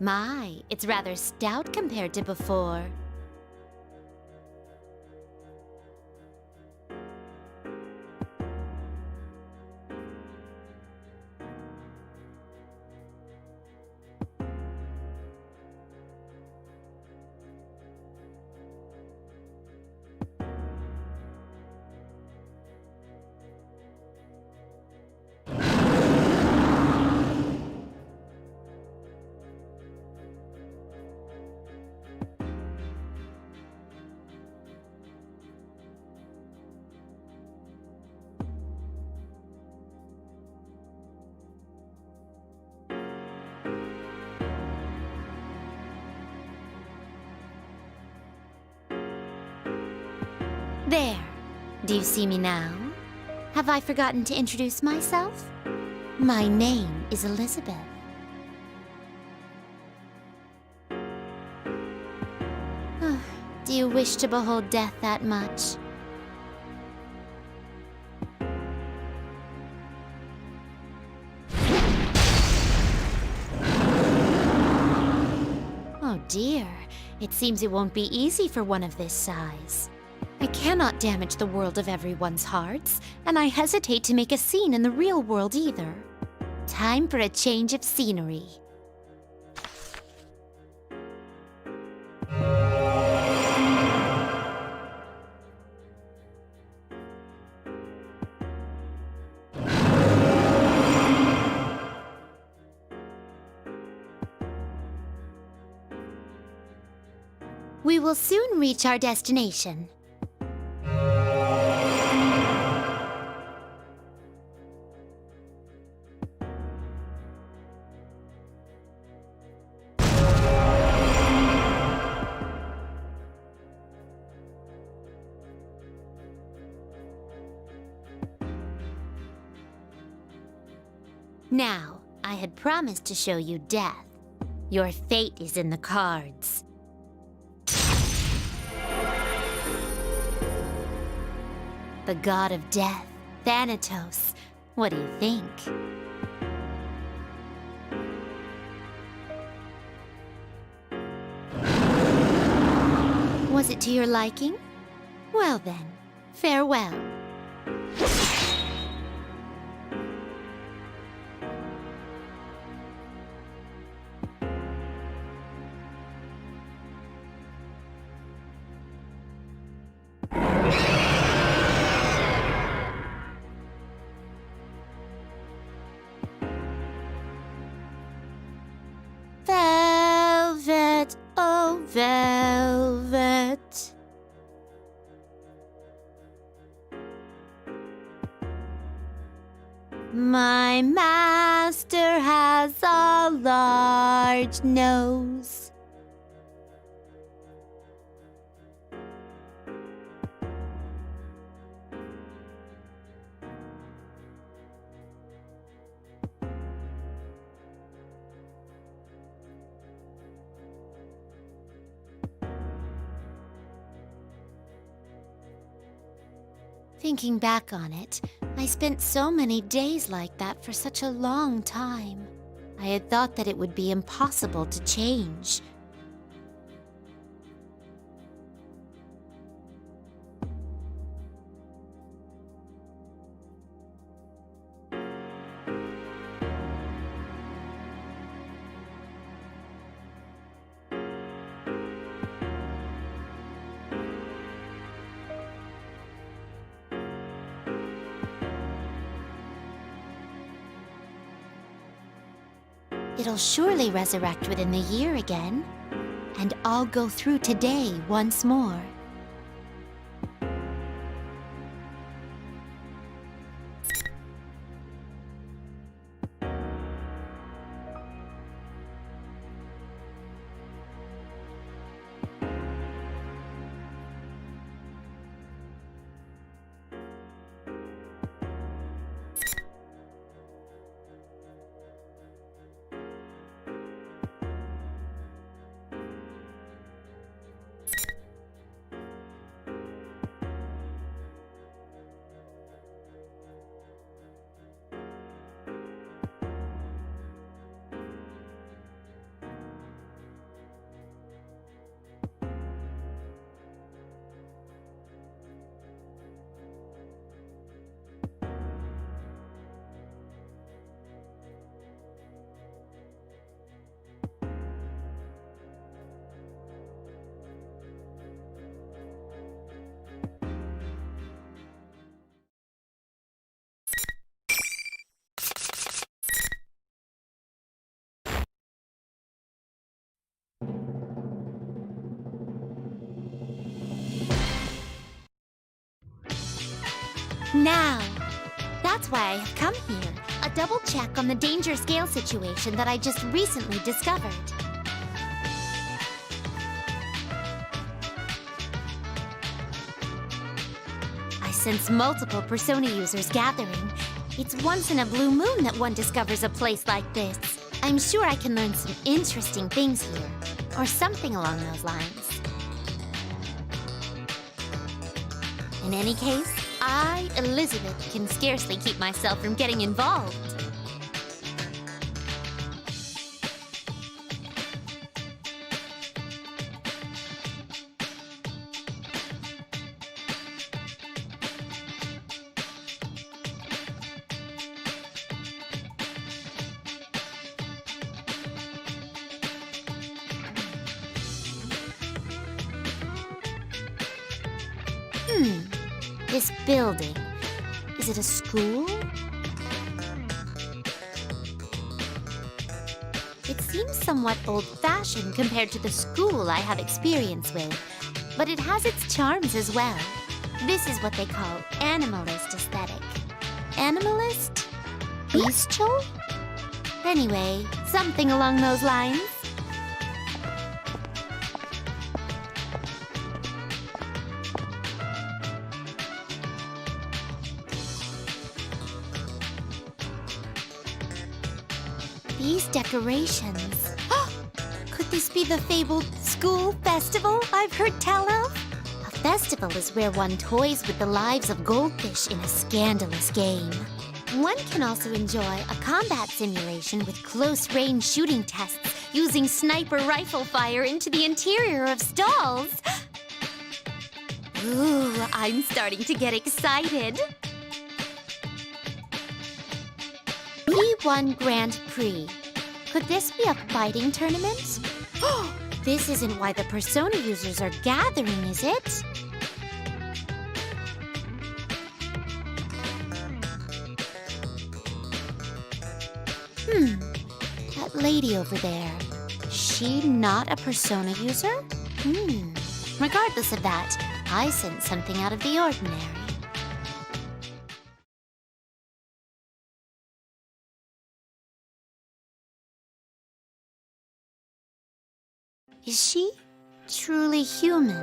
My, it's rather stout compared to before. There. Do you see me now? Have I forgotten to introduce myself? My name is Elizabeth. Do you wish to behold death that much? Oh dear, it seems it won't be easy for one of this size. I cannot damage the world of everyone's hearts, and I hesitate to make a scene in the real world either. Time for a change of scenery. We will soon reach our destination. Now, I had promised to show you death. Your fate is in the cards. The god of death, Thanatos. What do you think? Was it to your liking? Well then, farewell. Velvet, oh velvet. My master has a large nose. Thinking back on it, I spent so many days like that for such a long time. I had thought that it would be impossible to change. It'll surely resurrect within the year again. And I'll go through today once more. now. That's why I have come here. A double check on the danger scale situation that I just recently discovered. I sense multiple Persona users gathering. It's once in a blue moon that one discovers a place like this. I'm sure I can learn some interesting things here, or something along those lines. In any case, I, Elizabeth, can scarcely keep myself from getting involved. This building, is it a school? It seems somewhat old-fashioned compared to the school I have experience with, but it has its charms as well. This is what they call animalist aesthetic. Animalist? Bestial? Anyway, something along those lines. These decorations. Could this be the fabled school festival I've heard tell of? A festival is where one toys with the lives of goldfish in a scandalous game. One can also enjoy a combat simulation with close-range shooting tests using sniper rifle fire into the interior of stalls. Ooh, I'm starting to get excited. P1 Grand Prix. Could this be a fighting tournament? This isn't why the Persona users are gathering, is it? That lady over there. She not a Persona user? Regardless of that, I sense something out of the ordinary. Is she truly human?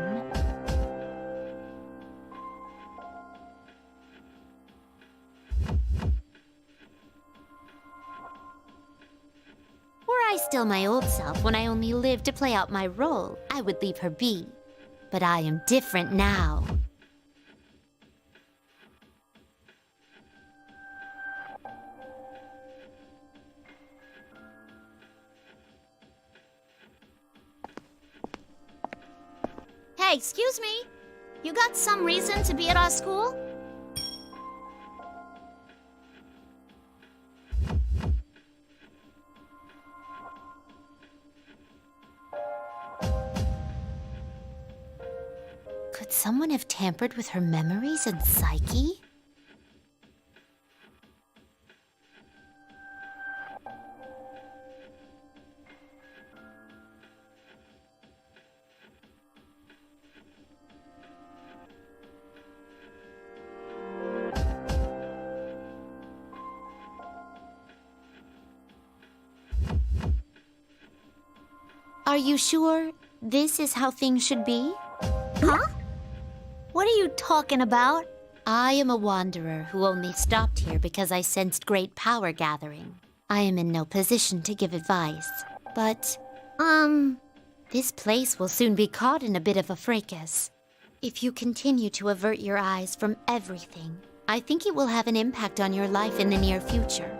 Were I still my old self when I only lived to play out my role, I would leave her be. But I am different now. Hey, excuse me. You got some reason to be at our school? Could someone have tampered with her memories and psyche? Are you sure this is how things should be? Huh? What are you talking about? I am a wanderer who only stopped here because I sensed great power gathering. I am in no position to give advice, but, this place will soon be caught in a bit of a fracas. If you continue to avert your eyes from everything, I think it will have an impact on your life in the near future.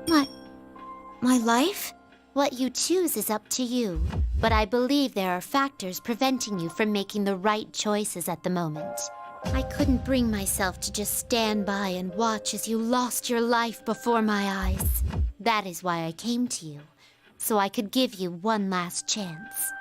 My life? What you choose is up to you, but I believe there are factors preventing you from making the right choices at the moment. I couldn't bring myself to just stand by and watch as you lost your life before my eyes. That is why I came to you, so I could give you one last chance.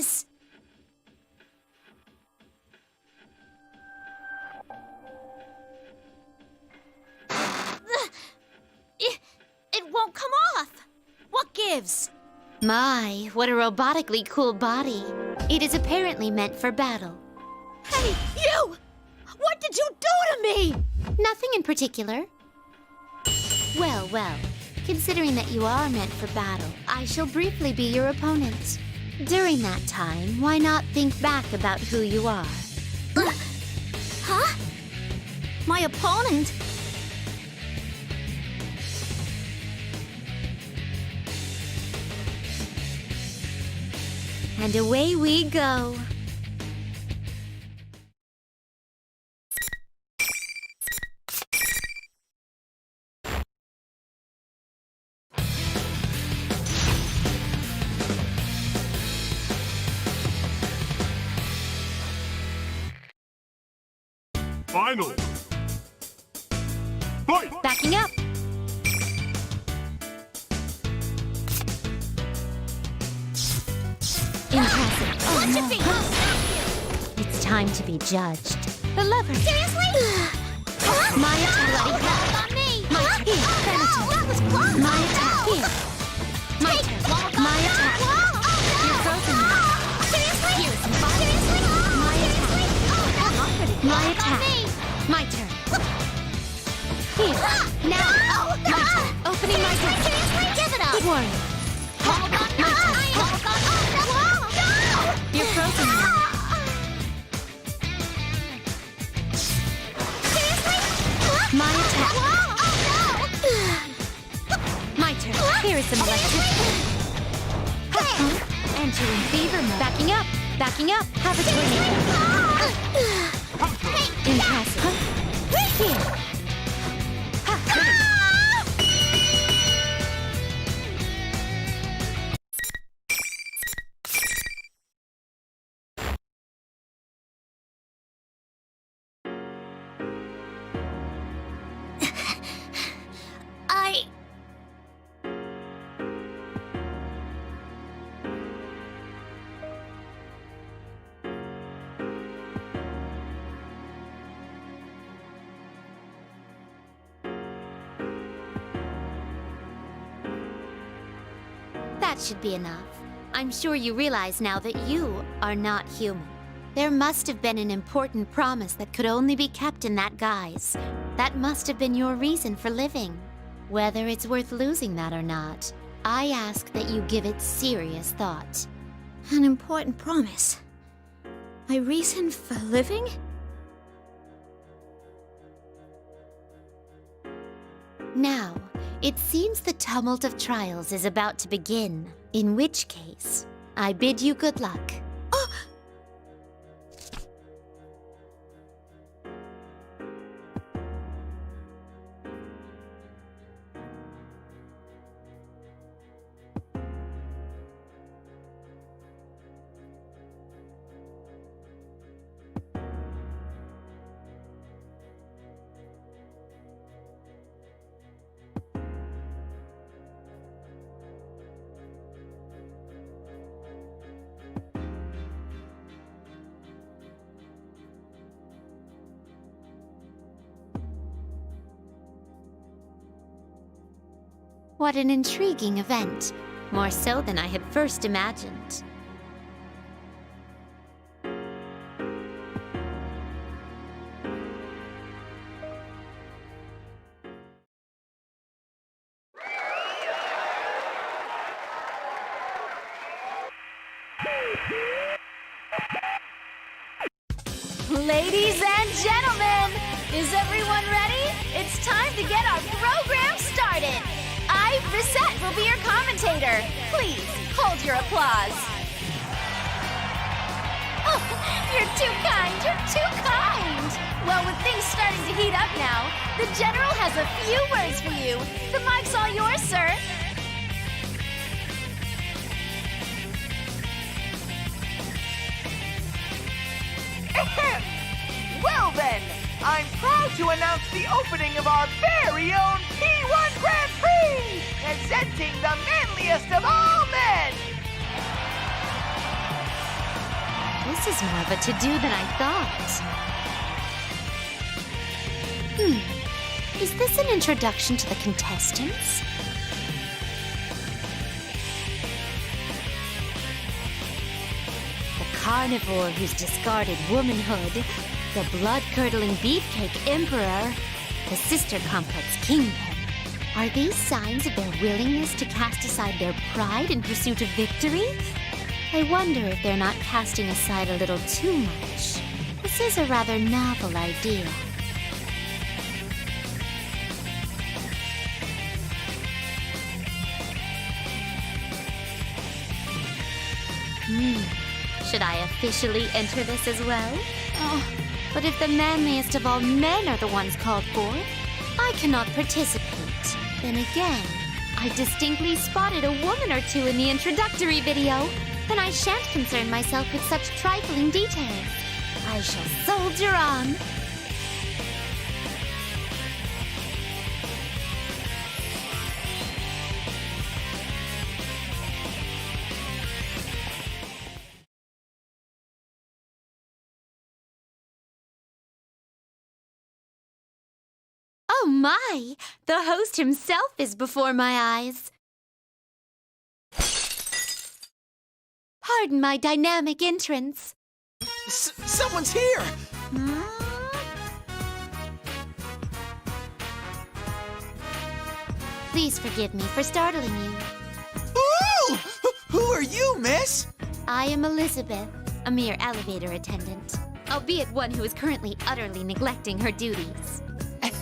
is... It won't come off. What gives? My, what a robotically cool body. It is apparently meant for battle. Hey, you! What did you do to me? Nothing in particular. Well, well, considering that you are meant for battle, I shall briefly be your opponent. During that time, why not think back about who you are? Huh? My opponent? And away we go. Final. Fight! Backing up. Impressive. Oh, Watch no. your feet! I'll smack you! It's time to be judged. The lever. Seriously? My attack. No, walk on me! My Huh? here. Oh, Penitent. no, that was close! My attack. Here. My Take turn. walk on My me. attack. Whoa, oh, no. You're frozen now. Seriously? Here's some fire. Seriously? Oh, My seriously? Oh, no. My Walk on attack. me. My turn. Here. Now. No, no. My turn. Opening my door. Seriously? Give it up! Good warning. Hold on! My turn. Hold on! Oh, no! No! You're frozen now. Seriously? My attack. Whoa! Oh, no! My turn. Here is some electricity. Entering fever mode. Backing up. Backing up. Have a tornado. Impressive. Here. I... That should be enough. I'm sure you realize now that you are not human. There must have been an important promise that could only be kept in that guise. That must have been your reason for living. Whether it's worth losing that or not, I ask that you give it serious thought. An important promise. My reason for living? Now, it seems the tumult of trials is about to begin, in which case, I bid you good luck. What an intriguing event. More so than I had first imagined. Ladies and gentlemen, is everyone ready? It's time to get our program started. I, Reset, will be your commentator. Please, hold your applause. Oh, you're too kind, you're too kind. Well, with things starting to heat up now, the General has a few words for you. The mic's all yours, sir. Well then, I'm proud to announce the opening of our very own P1 Grand Prix, presenting the manliest of all men. This is more of a to-do than I thought. Is this an introduction to the contestants? The carnivore who's discarded womanhood, the blood-curdling beefcake emperor, the sister complex kingpin. Are these signs of their willingness to cast aside their pride in pursuit of victory? I wonder if they're not casting aside a little too much. This is a rather novel idea. Should I officially enter this as well? Oh, but if the manliest of all men are the ones called for, I cannot participate. Then again, I distinctly spotted a woman or two in the introductory video. Then I shan't concern myself with such trifling details. I shall soldier on. Oh my! The host himself is before my eyes. Pardon my dynamic entrance. Someone's here! Please forgive me for startling you. Ooh! Who are you, miss? I am Elizabeth, a mere elevator attendant, albeit one who is currently utterly neglecting her duties. An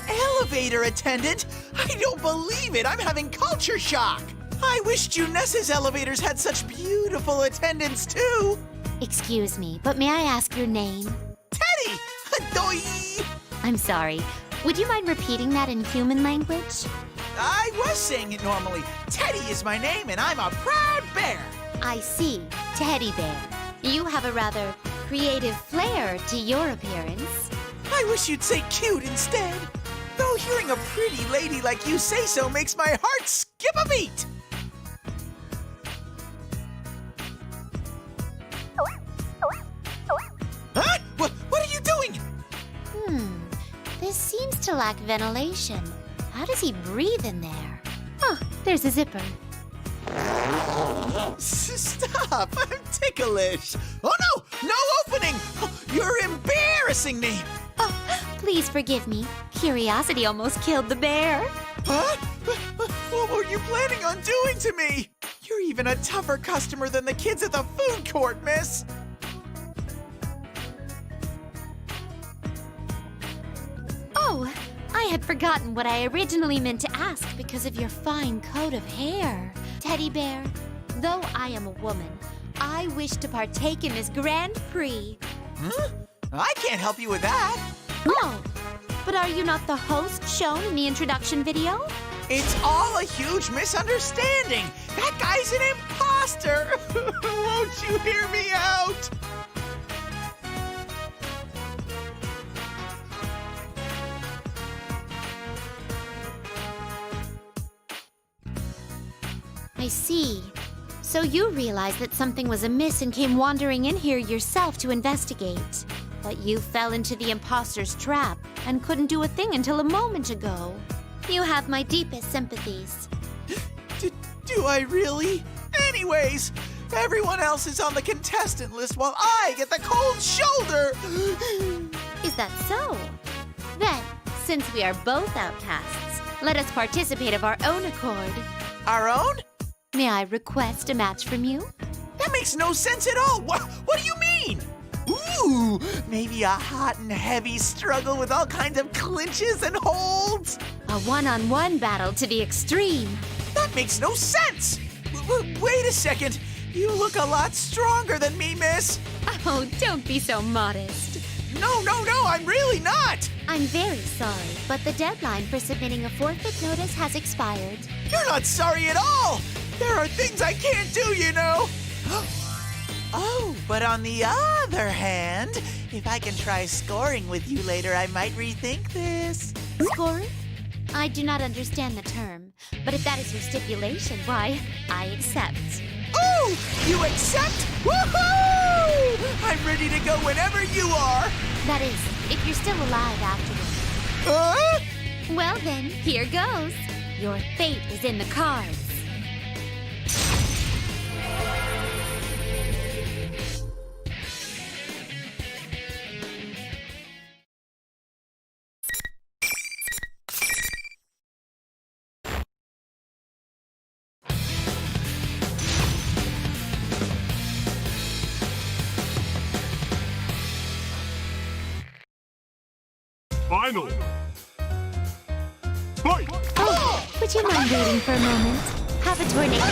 elevator attendant? I don't believe it! I'm having culture shock! I wish Junessa's elevators had such beautiful attendants, too! Excuse me, but may I ask your name? Teddy! Adoy! I'm sorry. Would you mind repeating that in human language? I was saying it normally. Teddy is my name, and I'm a proud bear! I see. Teddy Bear. You have a rather creative flair to your appearance. I wish you'd say cute instead. Though hearing a pretty lady like you say so makes my heart skip a beat! Huh? What are you doing? This seems to lack ventilation. How does he breathe in there? Oh, there's a zipper. Stop! I'm ticklish! Oh no! No opening! You're embarrassing me! Oh, please forgive me. Curiosity almost killed the bear. Huh? What were you planning on doing to me? You're even a tougher customer than the kids at the food court, miss! Oh, I had forgotten what I originally meant to ask because of your fine coat of hair. Teddy Bear, though I am a woman, I wish to partake in this Grand Prix. Huh? I can't help you with that. Oh, but are you not the host shown in the introduction video? It's all a huge misunderstanding. That guy's an imposter. Won't you hear me out? I see. So you realized that something was amiss and came wandering in here yourself to investigate. But you fell into the imposter's trap and couldn't do a thing until a moment ago. You have my deepest sympathies. Do I really? Anyways, everyone else is on the contestant list while I get the cold shoulder. Is that so? Then, since we are both outcasts, let us participate of our own accord. Our own? May I request a match from you? That makes no sense at all. What do you mean? Ooh, maybe a hot and heavy struggle with all kinds of clinches and holds? A one-on-one battle to the extreme. That makes no sense. Wait a second. You look a lot stronger than me, miss. Oh, don't be so modest. No, I'm really not. I'm very sorry, but the deadline for submitting a forfeit notice has expired. You're not sorry at all. There are things I can't do, you know. Oh, but on the other hand, if I can try scoring with you later, I might rethink this. Scoring? I do not understand the term, but if that is your stipulation, why, I accept. Oh, you accept? Woohoo! I'm ready to go whenever you are! That is, if you're still alive afterward. Huh? Well then, here goes. Your fate is in the cards. Final. Fight! Oh, would you mind waiting for a moment? Have a tornado.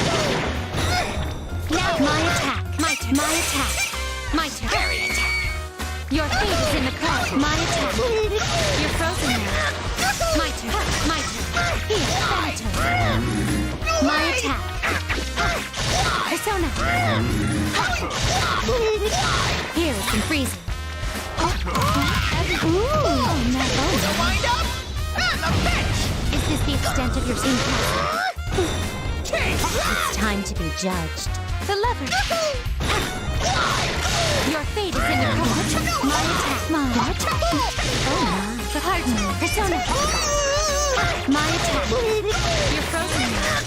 Now my attack. My attack. My turn. Very attack. Your fate is in the cards. My attack. You're frozen now. My turn. My turn. Here, turn. My attack. Persona. Here is some freezing. Ooh, no. Wind up! And the bench! Is this the extent of your impact? Change! It's time to be judged. The lever. Your fate is in the cards. My attack. My attack. Oh my. The hard move. Persona. My attack. You're frozen now.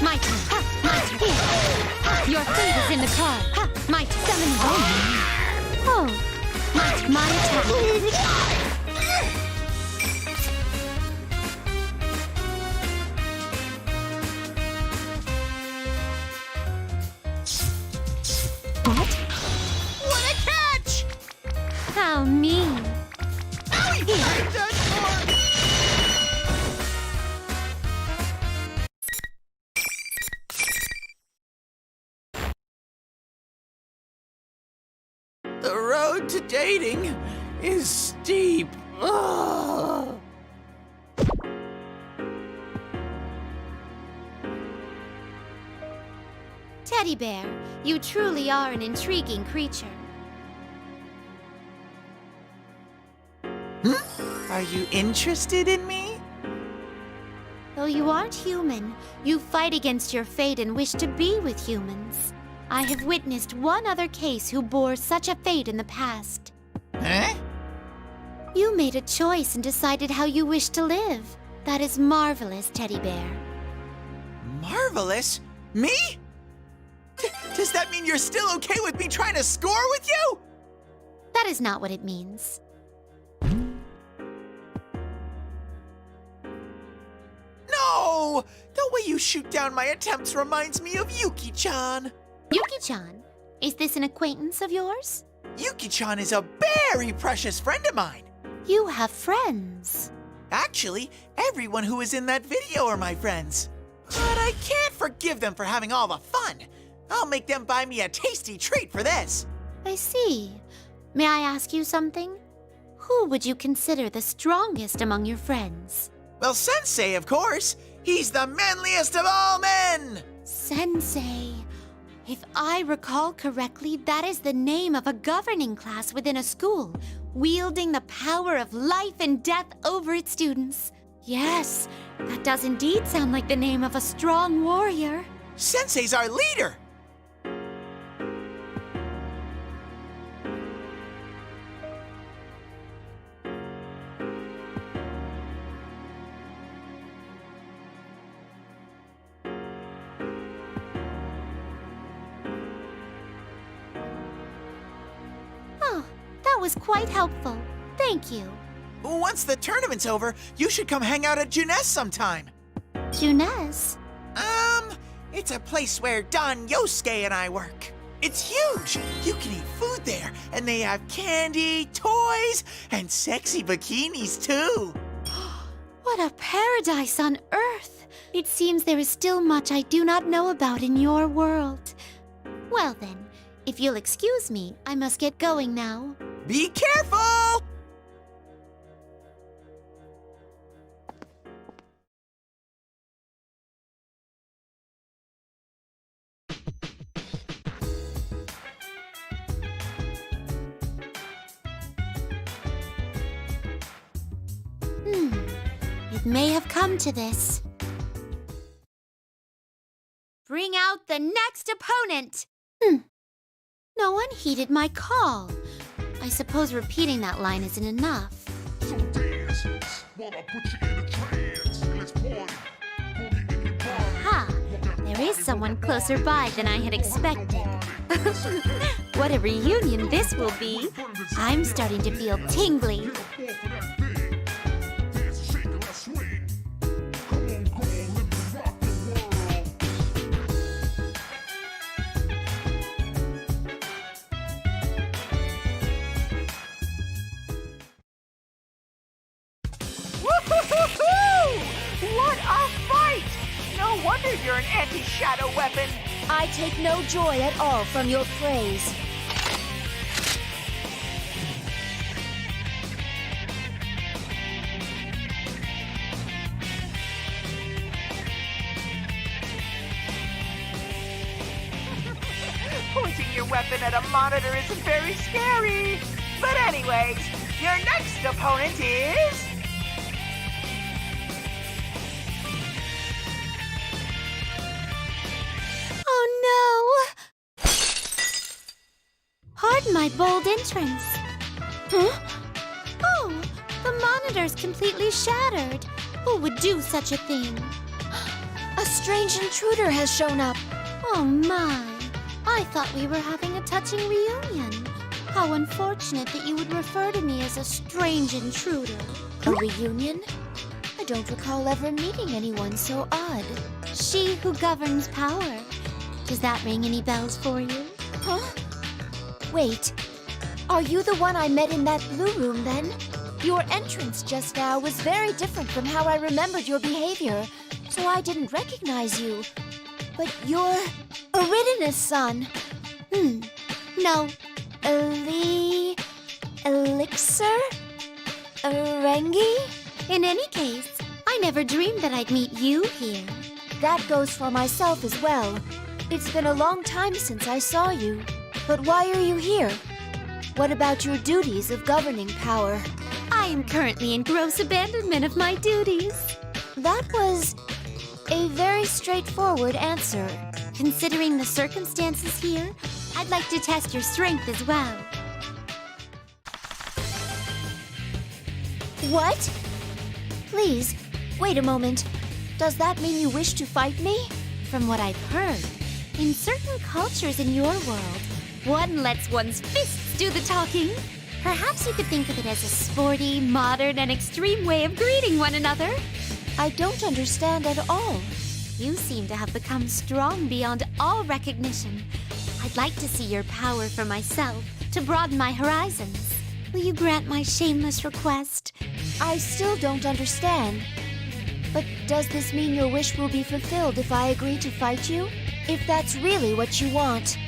My turn. My turn. Here. Your fate is in the card. My turn. Summon. Oh. My attack. What? What a catch! How mean. The road to dating is steep. Ugh. Teddy Bear, you truly are an intriguing creature. Are you interested in me? Though you aren't human, you fight against your fate and wish to be with humans. I have witnessed one other case who bore such a fate in the past. Huh? You made a choice and decided how you wish to live. That is marvelous, Teddy Bear. Marvelous? Me? Does that mean you're still okay with me trying to score with you? That is not what it means. No! The way you shoot down my attempts reminds me of Yuki-chan. Yuki-chan, is this an acquaintance of yours? Yuki-chan is a very precious friend of mine. You have friends. Actually, everyone who is in that video are my friends. But I can't forgive them for having all the fun. I'll make them buy me a tasty treat for this. I see. May I ask you something? Who would you consider the strongest among your friends? Well, Sensei, of course. He's the manliest of all men. Sensei. If I recall correctly, that is the name of a governing class within a school, wielding the power of life and death over its students. Yes, that does indeed sound like the name of a strong warrior. Sensei's our leader. Oh, that was quite helpful. Thank you. Once the tournament's over, you should come hang out at Juness sometime. Juness? It's a place where Don Yosuke and I work. It's huge. You can eat food there, and they have candy, toys, and sexy bikinis, too. What a paradise on Earth! It seems there is still much I do not know about in your world. Well then, if you'll excuse me, I must get going now. Be careful! It may have come to this. Bring out the next opponent! No one heeded my call. I suppose repeating that line isn't enough. So dance while I put you in a trance. Let's party. Boogie in your body. Ha! There is someone closer by than I had expected. What a reunion this will be. I'm starting to feel tingly. Woo-hoo-hoo-hoo! What a fight! No wonder you're an anti-shadow weapon. I take no joy at all from your praise. Pointing your weapon at a monitor isn't very scary. But anyways, your next opponent is... Oh no! Pardon my bold entrance. Huh? Oh, the monitor's completely shattered. Who would do such a thing? A strange intruder has shown up. Oh my! I thought we were having a touching reunion. How unfortunate that you would refer to me as a strange intruder. A reunion? I don't recall ever meeting anyone so odd. She who governs power. Does that ring any bells for you? Huh? Wait. Are you the one I met in that blue room then? Your entrance just now was very different from how I remembered your behavior, so I didn't recognize you. But you're Eridanus' son. No. Elixir? Erengi? In any case, I never dreamed that I'd meet you here. That goes for myself as well. It's been a long time since I saw you. But why are you here? What about your duties of governing power? I am currently in gross abandonment of my duties. That was a very straightforward answer. Considering the circumstances here, I'd like to test your strength as well. What? Please, wait a moment. Does that mean you wish to fight me? From what I've heard, in certain cultures in your world, one lets one's fists do the talking. Perhaps you could think of it as a sporty, modern, and extreme way of greeting one another. I don't understand at all. You seem to have become strong beyond all recognition. I'd like to see your power for myself, to broaden my horizons. Will you grant my shameless request? I still don't understand. But does this mean your wish will be fulfilled if I agree to fight you? If that's really what you want.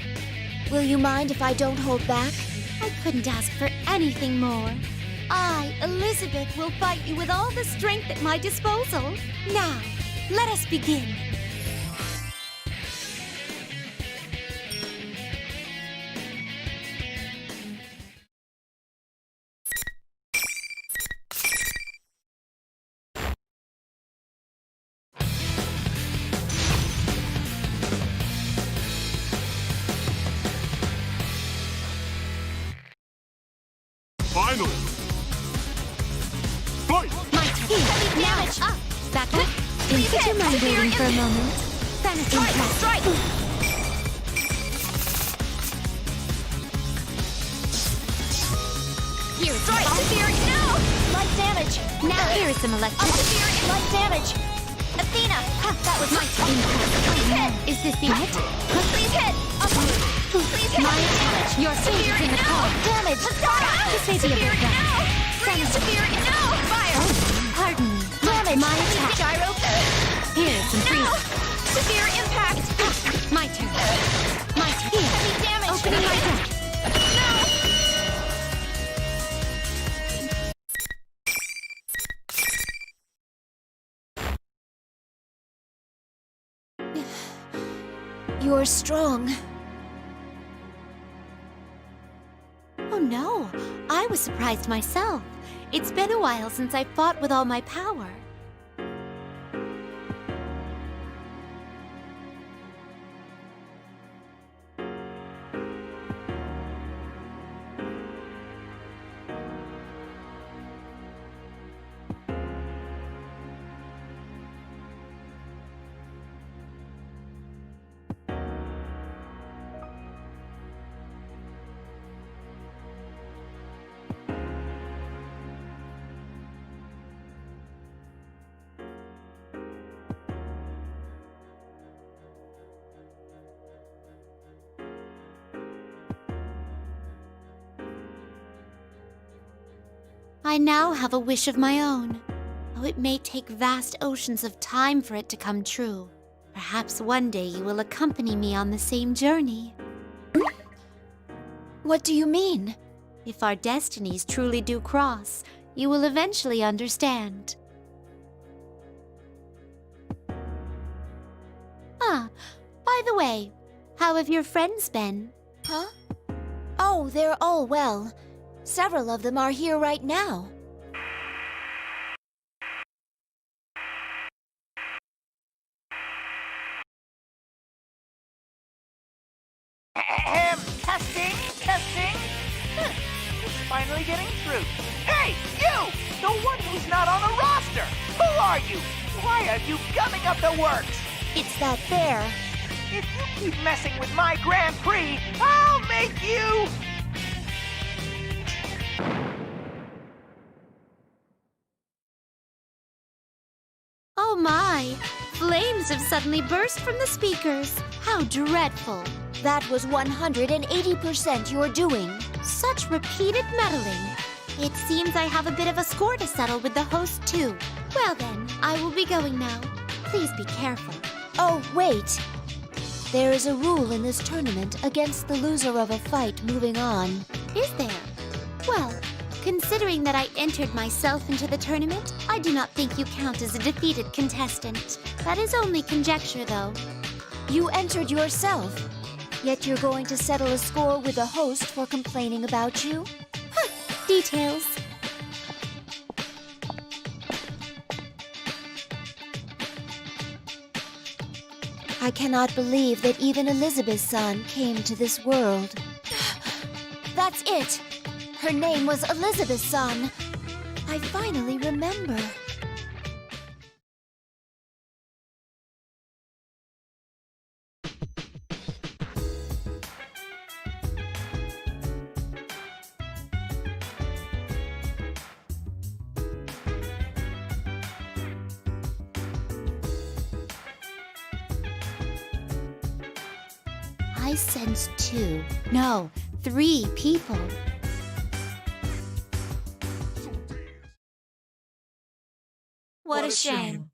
Will you mind if I don't hold back? I couldn't ask for anything more. I, Elizabeth, will fight you with all the strength at my disposal. Now, let us begin. Finally! Fight! My turn. Now, up. Back up. Would you mind waiting for a moment? Sanity impact. Strike! Here is Strike! Severe! No! Light damage! Now here is some electric. Severe! Light damage! Athena! Ha, that was my turn. Please hit! Is this the end? Please hit! Please hit! My damage. Your fate is in the call. Damage! This may be a bit rough. Freeze! Severe! No! Fire! Pardon me. Damage! My attack. Gyro! Here is some No! freeze. Severe impact! My turn. My turn. Here. Heavy damage! Opening my deck. No! You're strong. Oh no, I was surprised myself. It's been a while since I fought with all my power. I now have a wish of my own, though it may take vast oceans of time for it to come true. Perhaps one day you will accompany me on the same journey. What do you mean? If our destinies truly do cross, you will eventually understand. By the way, how have your friends been? Huh? Oh, they're all well. Several of them are here right now. Testing, testing. It's finally getting through. Hey, you! The one who's not on the roster! Who are you? Why are you gumming up the works? It's that bear. If you keep messing with my Grand Prix, I'll make you... Oh my! Flames have suddenly burst from the speakers. How dreadful! That was 180% your doing. Such repeated meddling. It seems I have a bit of a score to settle with the host, too. Well then, I will be going now. Please be careful. Oh, wait. There is a rule in this tournament against the loser of a fight moving on. Is there? Well, considering that I entered myself into the tournament, I do not think you count as a defeated contestant. That is only conjecture, though. You entered yourself, yet you're going to settle a score with the host for complaining about you? Details. I cannot believe that even Elizabeth's son came to this world. That's it! Her name was Elizabeth's son. I finally remember. I sense 2, no, 3 people. What a shame.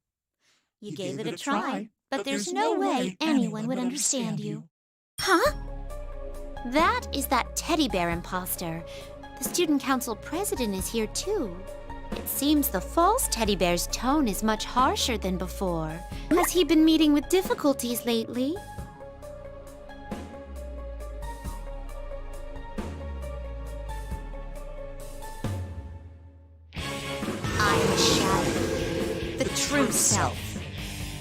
You gave it a try, but there's no way anyone would understand you. Huh? That is that teddy bear imposter. The student council president is here too. It seems the false teddy bear's tone is much harsher than before. Has he been meeting with difficulties lately? I'm a shadow. The true self.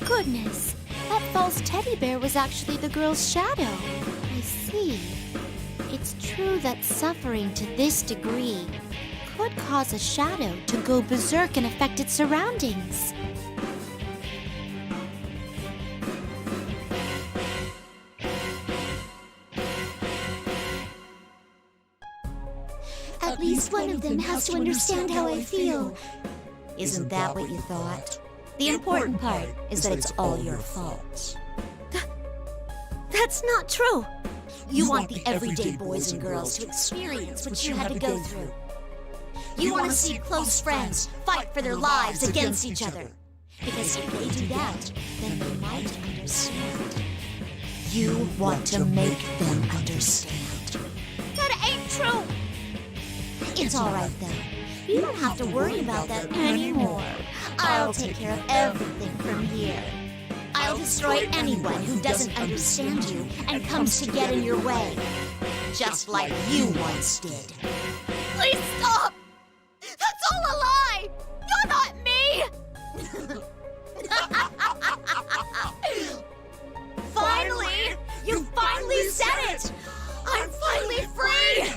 Goodness, that false teddy bear was actually the girl's shadow. I see. It's true that suffering to this degree could cause a shadow to go berserk and affect its surroundings. At least one of them has to understand how I feel. Isn't that what you thought? The important part is that it's all your fault. That's not true. You want the everyday boys and girls to experience what you had to go through. You want to see close friends fight for their lives against each other. Because if they do that, then they might understand. You want to make them understand. That ain't true! It's all right, then. You don't have to worry about that anymore. I'll take care of everything from here. I'll destroy anyone who doesn't understand you and comes to get in your way. Just like you once did. Please stop! That's all a lie! You're not me! Finally! You finally said it! I'm finally free!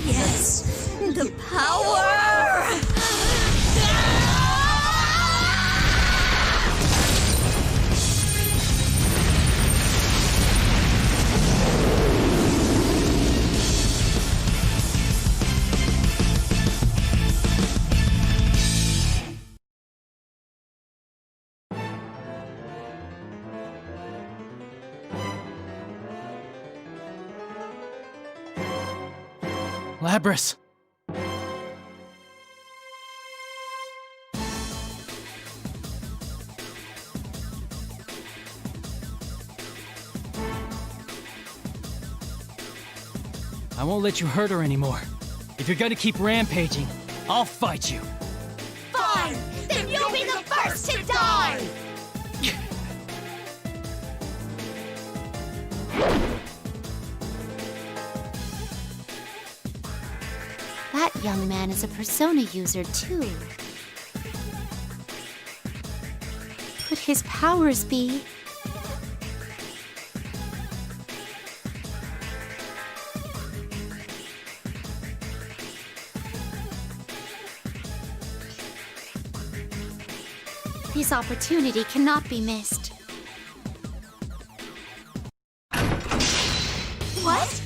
Yes! The power! Labras. I won't let you hurt her anymore. If you're gonna keep rampaging, I'll fight you. Fine! Then you'll be the first to die! That young man is a persona user, too. Could his powers be... This opportunity cannot be missed. What?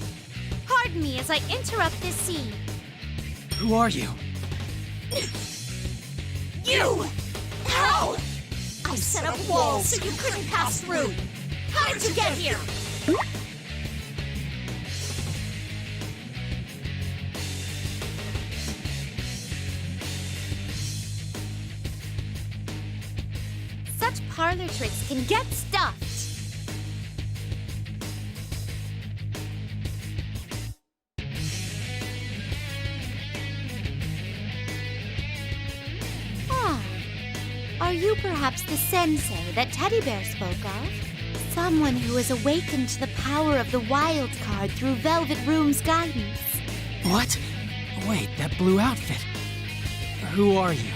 Pardon me as I interrupt this scene. Who are you? You! How? I set up walls so you couldn't pass through. How did you get here? Such parlor tricks can get stuffed. Ah, are you perhaps the sensei that Teddy Bear spoke of? Someone who has awakened to the power of the wild card through Velvet Room's guidance. What? Wait, that blue outfit. Who are you?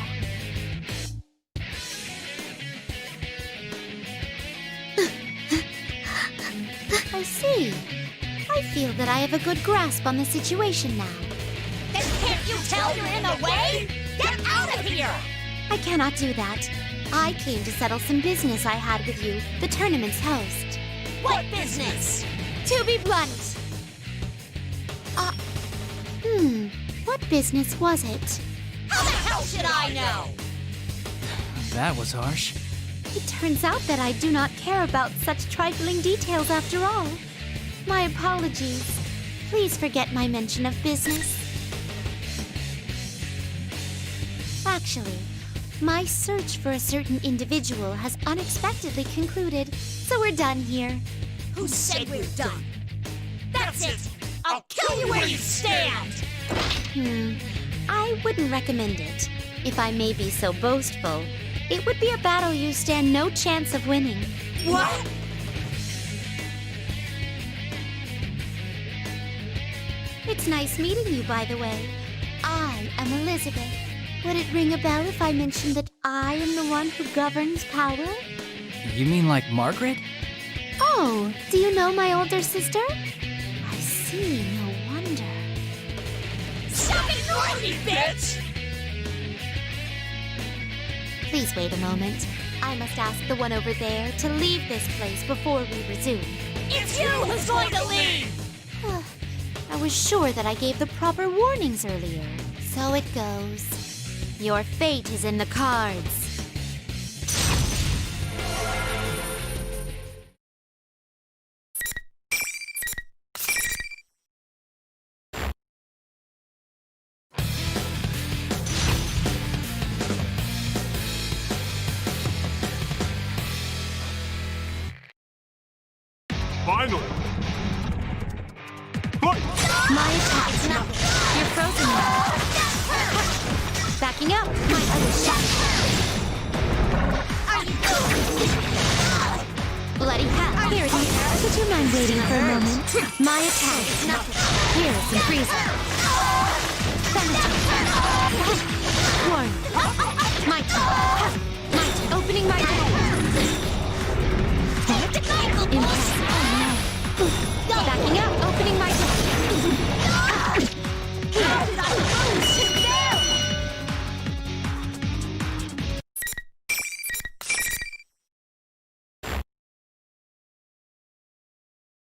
I see. I feel that I have a good grasp on the situation now. Then can't you tell you're in the way? Get out of here! I cannot do that. I came to settle some business I had with you, the tournament's host. What business? To be blunt. What business was it? How the hell should I know? That was harsh. It turns out that I do not care about such trifling details after all. My apologies. Please forget my mention of business. Actually, my search for a certain individual has unexpectedly concluded, so we're done here. Who said we're done? That's it! I'll kill you where you stand! I wouldn't recommend it. If I may be so boastful, it would be a battle you stand no chance of winning. What? It's nice meeting you, by the way. I am Elizabeth. Would it ring a bell if I mentioned that I am the one who governs power? You mean like Margaret? Oh, do you know my older sister? I see, no wonder. Stop ignoring me, bitch! Please wait a moment. I must ask the one over there to leave this place before we resume. It's you who's going to leave! I was sure that I gave the proper warnings earlier. So it goes. Your fate is in the cards. Finally! But My attack is nothing. You're frozen now. Backing up. My other shot. Bloody hell. Here it is. Would you mind waiting for a moment? My attack is nothing. Here is some freezing. Warning. My turn. My turn. Opening my door. Backing up, opening my door. How did I lose him there?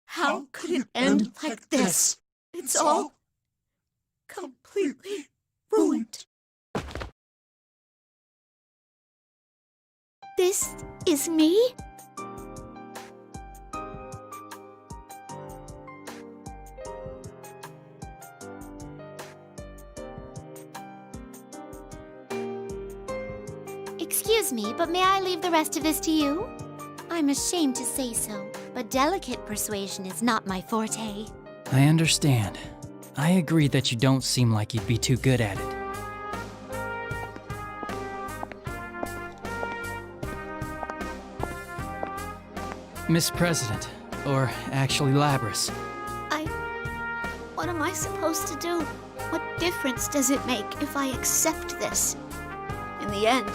How could it end like this? It's all completely ruined. This is me? Excuse me, but may I leave the rest of this to you? I'm ashamed to say so, but delicate persuasion is not my forte. I understand. I agree that you don't seem like you'd be too good at it. Miss President, or actually Labrys. What am I supposed to do? What difference does it make if I accept this? In the end,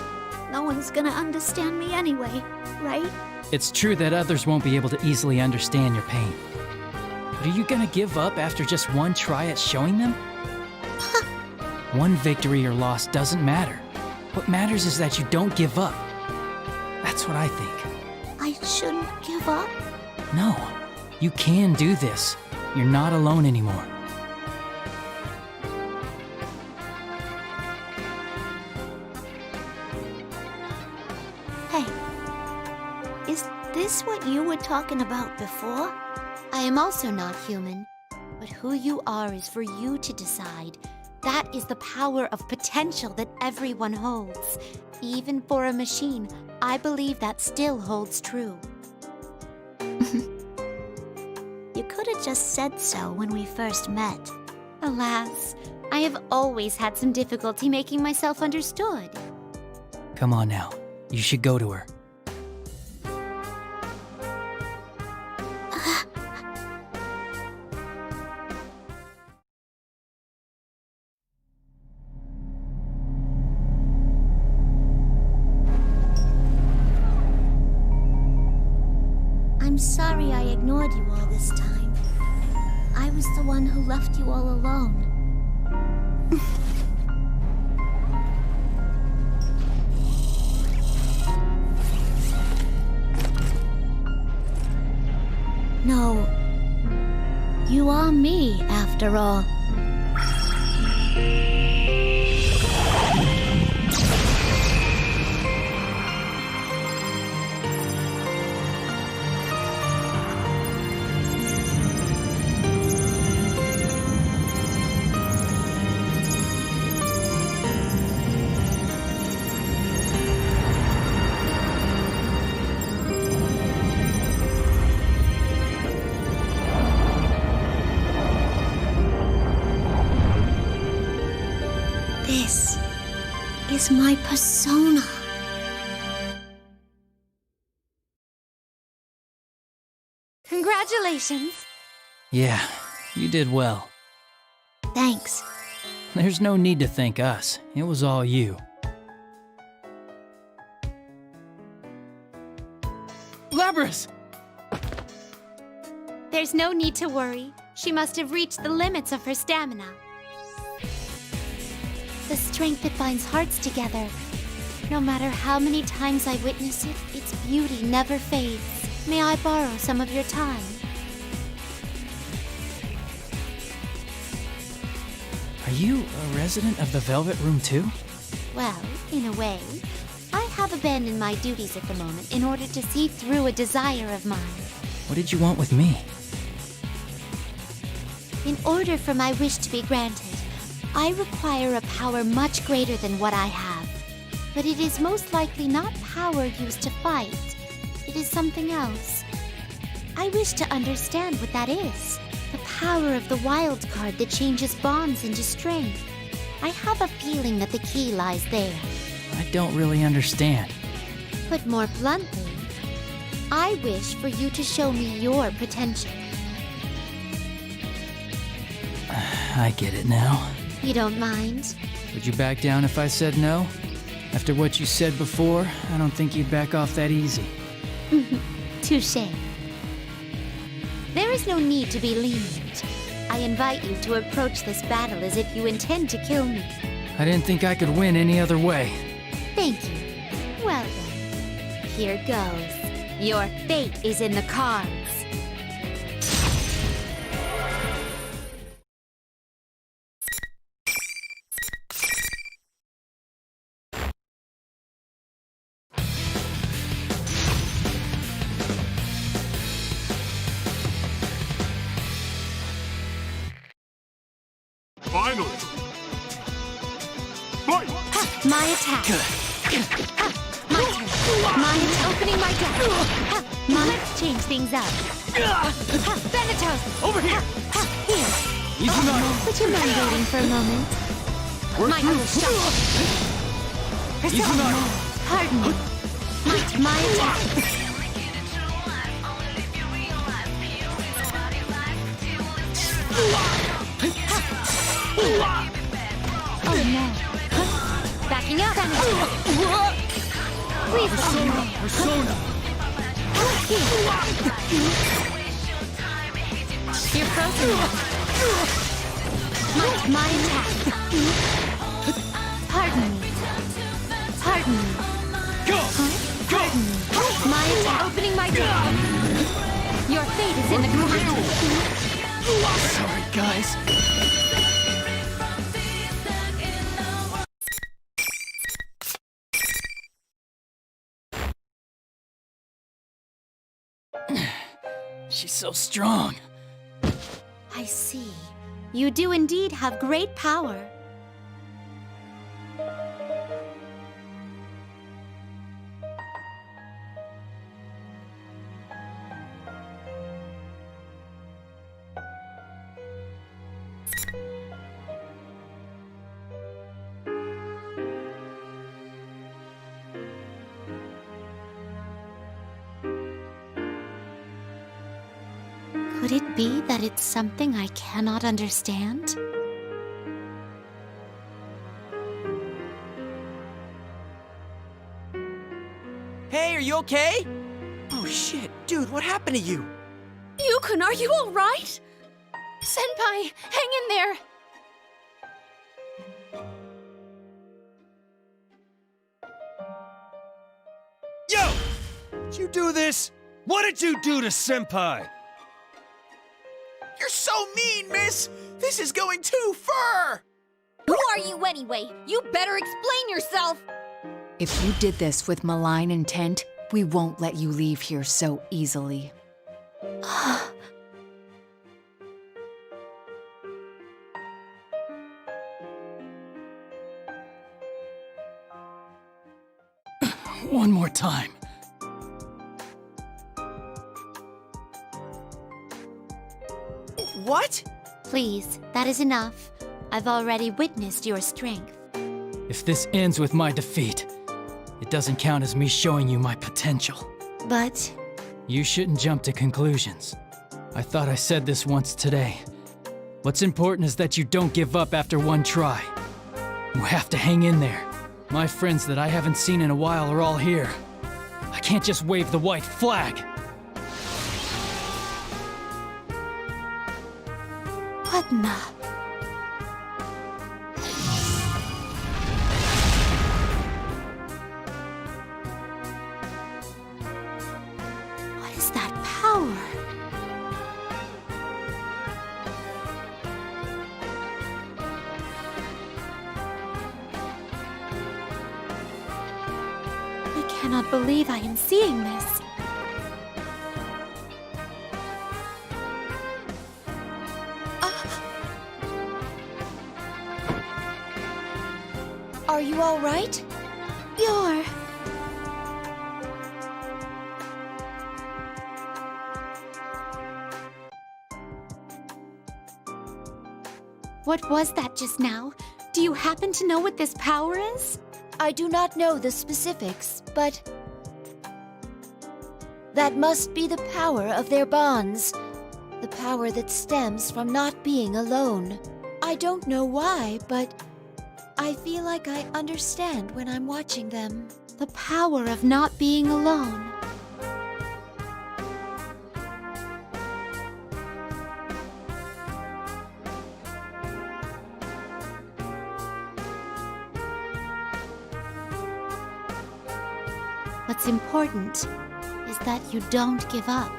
no one's gonna understand me anyway, right? It's true that others won't be able to easily understand your pain. But are you gonna give up after just one try at showing them? One victory or loss doesn't matter. What matters is that you don't give up. That's what I think. I shouldn't give up? No, you can do this. You're not alone anymore. Hey, is this what you were talking about before? I am also not human, but who you are is for you to decide. That is the power of potential that everyone holds. Even for a machine, I believe that still holds true. You could have just said so when we first met. Alas, I have always had some difficulty making myself understood. Come on now, you should go to her. I'm sorry I ignored you all this time. I was the one who left you all alone. No, you are me after all. This is my persona. Congratulations! Yeah, you did well. Thanks. There's no need to thank us. It was all you. Labrys! There's no need to worry. She must have reached the limits of her stamina. The strength that binds hearts together. No matter how many times I witness it, its beauty never fades. May I borrow some of your time? Are you a resident of the Velvet Room too? Well, in a way. I have abandoned my duties at the moment in order to see through a desire of mine. What did you want with me? In order for my wish to be granted, I require a power much greater than what I have. But it is most likely not power used to fight. It is something else. I wish to understand what that is. The power of the wild card that changes bonds into strength. I have a feeling that the key lies there. I don't really understand. Put more bluntly, I wish for you to show me your potential. I get it now. You don't mind? Would you back down if I said no? After what you said before, I don't think you'd back off that easy. Touché. There is no need to be lenient. I invite you to approach this battle as if you intend to kill me. I didn't think I could win any other way. Thank you. Well then, here goes. Your fate is in the cards. Finally! Fight! My attack. My turn. Mine's opening my deck. Let's change things up. Thanatos. Over here! Here. Izunari! Would you mind waiting for a moment? My other shot. Izunari! Pardon me. My attack. Oh no. Backing up. Please. Persona! You're frozen. My attack. Pardon me. Pardon me. Go! Go! My attack. Opening my door. Your fate is in the command. Sorry, guys. She's so strong. I see. You do indeed have great power. Could it be that it's something I cannot understand? Hey, are you okay? Oh shit, dude, what happened to you? Yukun, are you all right? Senpai, hang in there. Yo! Did you do this? What did you do to Senpai? You're so mean, miss! This is going too far! Who are you anyway? You better explain yourself. If you did this with malign intent, we won't let you leave here so easily. One more time. What? Please, that is enough. I've already witnessed your strength. If this ends with my defeat, it doesn't count as me showing you my potential. But You shouldn't jump to conclusions. I thought I said this once today. What's important is that you don't give up after one try. You have to hang in there. My friends that I haven't seen in a while are all here. I can't just wave the white flag. what in the... What is that power? I cannot believe I am seeing this. Are you all right? You're... What was that just now? Do you happen to know what this power is? I do not know the specifics, but that must be the power of their bonds. The power that stems from not being alone. I don't know why, but I feel like I understand when I'm watching them. The power of not being alone. What's important is that you don't give up.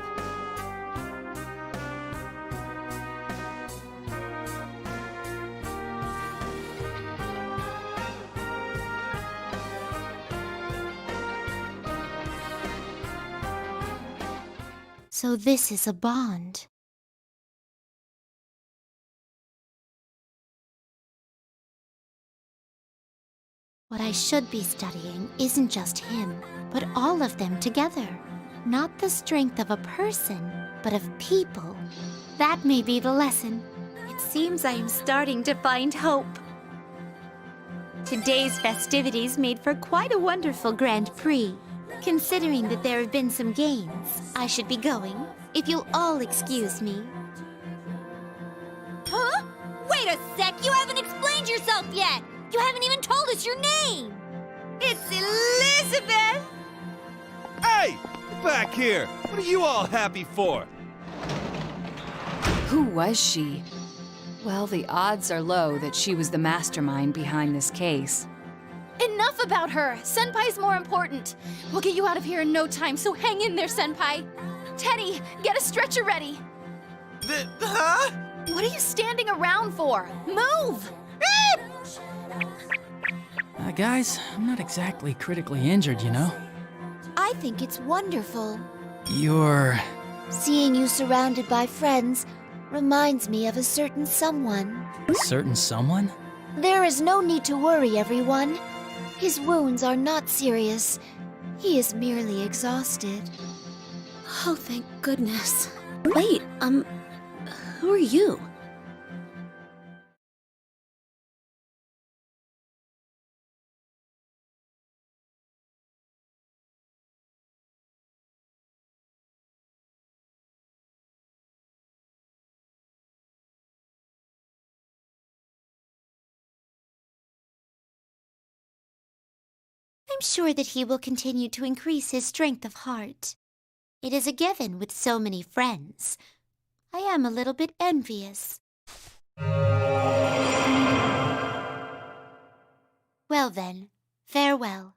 So this is a bond. What I should be studying isn't just him, but all of them together. Not the strength of a person, but of people. That may be the lesson. It seems I am starting to find hope. Today's festivities made for quite a wonderful Grand Prix. Considering that there have been some gains, I should be going, if you'll all excuse me. Huh? Wait a sec, you haven't explained yourself yet! You haven't even told us your name! It's Elizabeth! Hey! Back here! What are you all happy for? Who was she? Well, the odds are low that she was the mastermind behind this case. Enough about her! Senpai's more important! We'll get you out of here in no time, so hang in there, Senpai! Teddy, get a stretcher ready! Huh? What are you standing around for? Move! Guys, I'm not exactly critically injured, you know? I think it's wonderful. You're... Seeing you surrounded by friends reminds me of a certain someone. a certain someone? There is no need to worry, everyone. His wounds are not serious. He is merely exhausted. Oh, thank goodness. Wait, who are you? I'm sure that he will continue to increase his strength of heart. It is a given with so many friends. I am a little bit envious. Well then, farewell.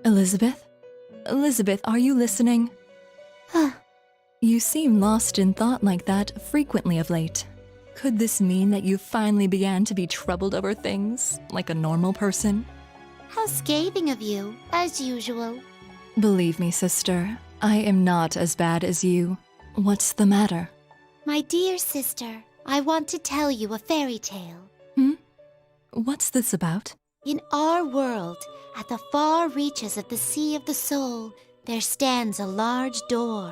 Elizabeth? Elizabeth, are you listening? You seem lost in thought like that frequently of late. Could this mean that you finally began to be troubled over things, like a normal person? How scathing of you, as usual. Believe me, sister, I am not as bad as you. What's the matter? My dear sister, I want to tell you a fairy tale. What's this about? In our world, at the far reaches of the Sea of the Soul, there stands a large door.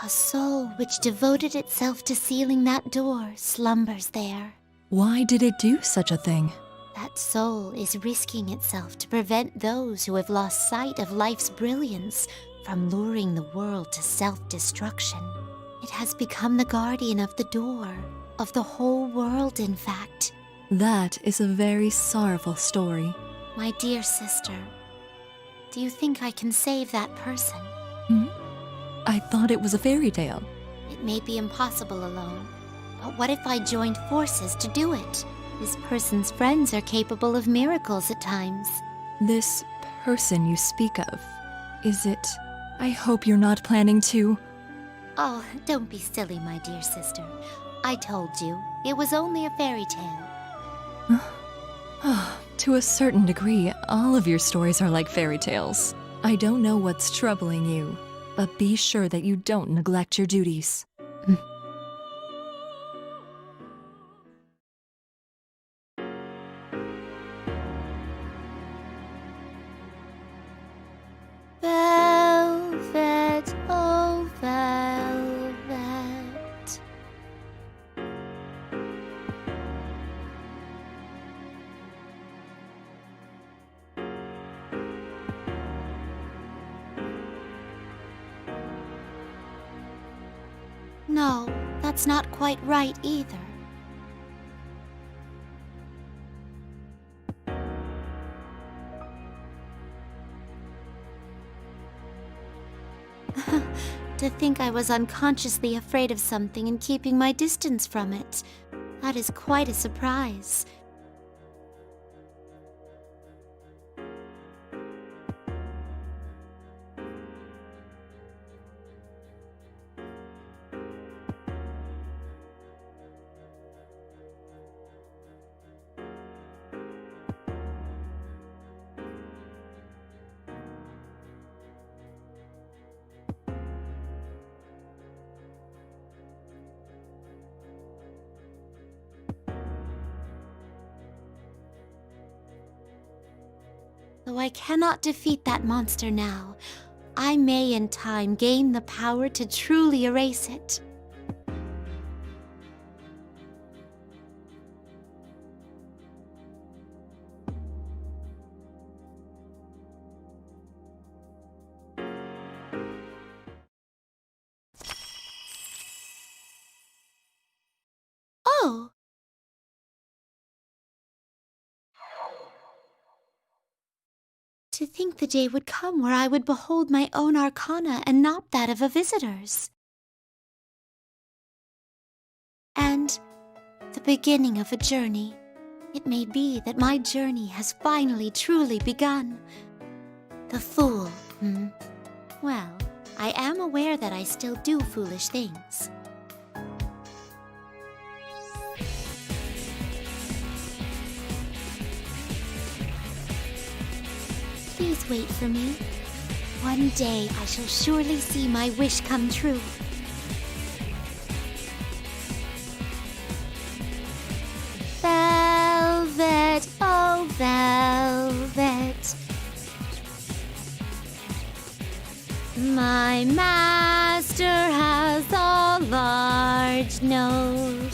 A soul which devoted itself to sealing that door slumbers there. Why did it do such a thing? That soul is risking itself to prevent those who have lost sight of life's brilliance from luring the world to self-destruction. It has become the guardian of the door, of the whole world, in fact. That is a very sorrowful story. My dear sister, do you think I can save that person? I thought it was a fairy tale. It may be impossible alone, but what if I joined forces to do it? This person's friends are capable of miracles at times. This person you speak of, is it... I hope you're not planning to... Oh, don't be silly, my dear sister. I told you, it was only a fairy tale. To a certain degree, all of your stories are like fairy tales. I don't know what's troubling you, but be sure that you don't neglect your duties. Velvet, oh velvet. No, that's not quite right either. To think I was unconsciously afraid of something and keeping my distance from it. That is quite a surprise. Though I cannot defeat that monster now, I may in time gain the power to truly erase it. Oh! To think the day would come where I would behold my own arcana and not that of a visitor's. And the beginning of a journey. It may be that my journey has finally truly begun. The fool, Well, I am aware that I still do foolish things. Please wait for me. One day I shall surely see my wish come true. Velvet, oh velvet. My master has a large nose.